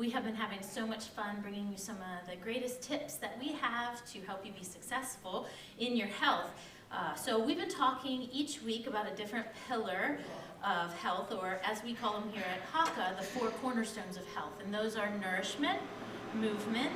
We have been having so much fun bringing you some of the greatest tips that we have to help you be successful in your health. So we've been talking each week about a different pillar of health, or as we call them here at Haka, the 4 cornerstones of health. And those are nourishment, movement,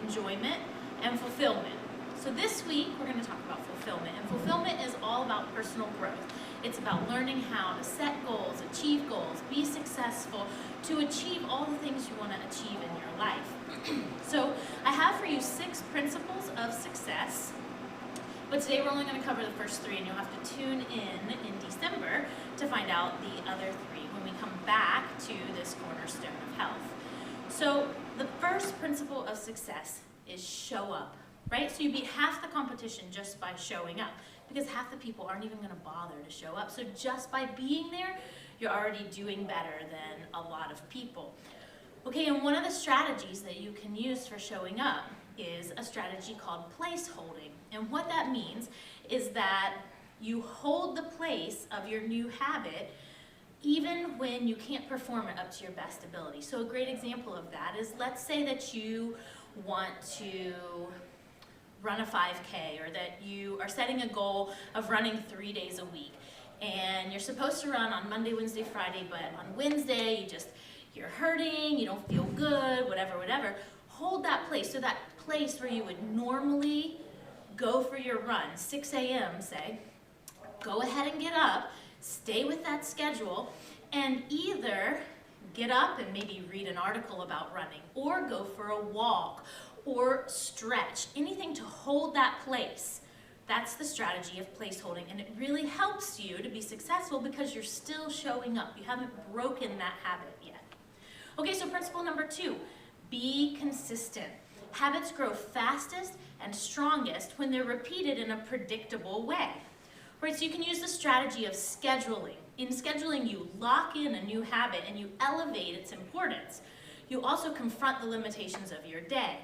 enjoyment, and fulfillment. So this week we're going to talk about fulfillment. And fulfillment is all about personal growth. It's about learning how to set goals, achieve goals, be successful, to achieve all the things you want to achieve in your life. So I have for you 6 principles of success. But today we're only going to cover the first 3, and you'll have to tune in December to find out the other 3 when we come back to this cornerstone of health. So the first principle of success is show up, right? So you beat half the competition just by showing up, because half the people aren't even going to bother to show up. So just by being there, you're already doing better than a lot of people. Okay, and one of the strategies that you can use for showing up is a strategy called place holding. And what that means is that you hold the place of your new habit even when you can't perform it up to your best ability. So a great example of that is, let's say that you want to run a 5K, or that you are setting a goal of running 3 days a week. And you're supposed to run on Monday, Wednesday, Friday, but on Wednesday you're hurting, you don't feel good, whatever. Hold that place. So that place where you would normally go for your run, 6 a.m. say, go ahead and get up, stay with that schedule, and either get up and maybe read an article about running, or go for a walk, or stretch, anything to hold that place. That's the strategy of place holding, and it really helps you to be successful because you're still showing up. You haven't broken that habit yet. Okay, so principle number 2, be consistent. Habits grow fastest and strongest when they're repeated in a predictable way. Right, so you can use the strategy of scheduling. In scheduling, you lock in a new habit and you elevate its importance. You also confront the limitations of your day.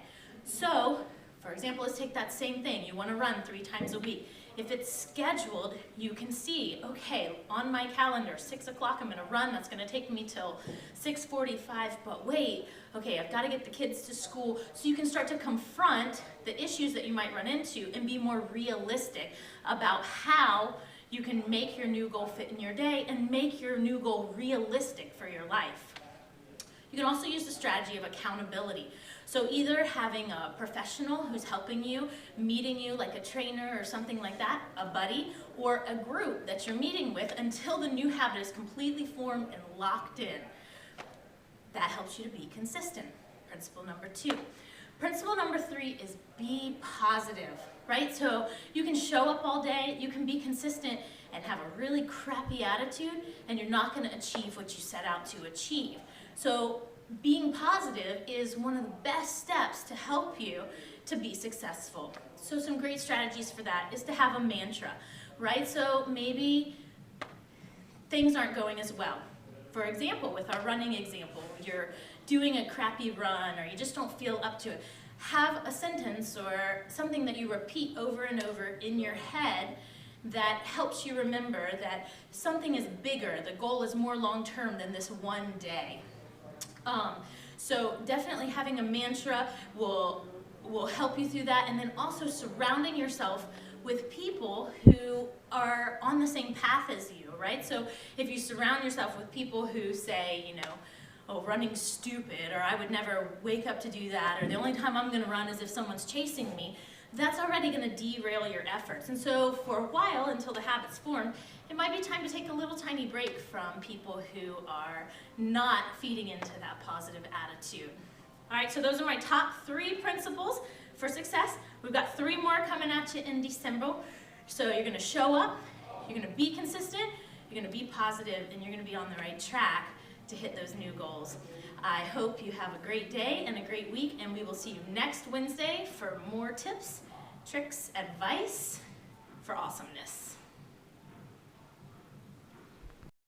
So, for example, let's take that same thing. You want to run 3 times a week. If it's scheduled, you can see, okay, on my calendar, 6 o'clock I'm going to run. That's going to take me till 6:45, but wait, okay, I've got to get the kids to school. So you can start to confront the issues that you might run into and be more realistic about how you can make your new goal fit in your day and make your new goal realistic for your life. You can also use the strategy of accountability. So either having a professional who's helping you, meeting you like a trainer or something like that, a buddy, or a group that you're meeting with until the new habit is completely formed and locked in. That helps you to be consistent. Principle number 2. Principle number 3 is be positive, right? So you can show up all day, you can be consistent and have a really crappy attitude, and you're not going to achieve what you set out to achieve. So being positive is one of the best steps to help you to be successful. So some great strategies for that is to have a mantra, right? So maybe things aren't going as well. For example, with our running example, you're doing a crappy run or you just don't feel up to it. Have a sentence or something that you repeat over and over in your head that helps you remember that something is bigger, the goal is more long-term than this one day. So definitely having a mantra will help you through that, and then also surrounding yourself with people who are on the same path as you, right? So if you surround yourself with people who say, you know, oh, running's stupid, or I would never wake up to do that, or the only time I'm going to run is if someone's chasing me, that's already going to derail your efforts. And so for a while, until the habit's formed, it might be time to take a little tiny break from people who are not feeding into that positive attitude. All right, so those are my top 3 principles for success. We've got 3 more coming at you in December. So you're going to show up, you're going to be consistent, you're going to be positive, and you're going to be on the right track to hit those new goals. I hope you have a great day and a great week, and we will see you next Wednesday for more tips, tricks, advice for awesomeness.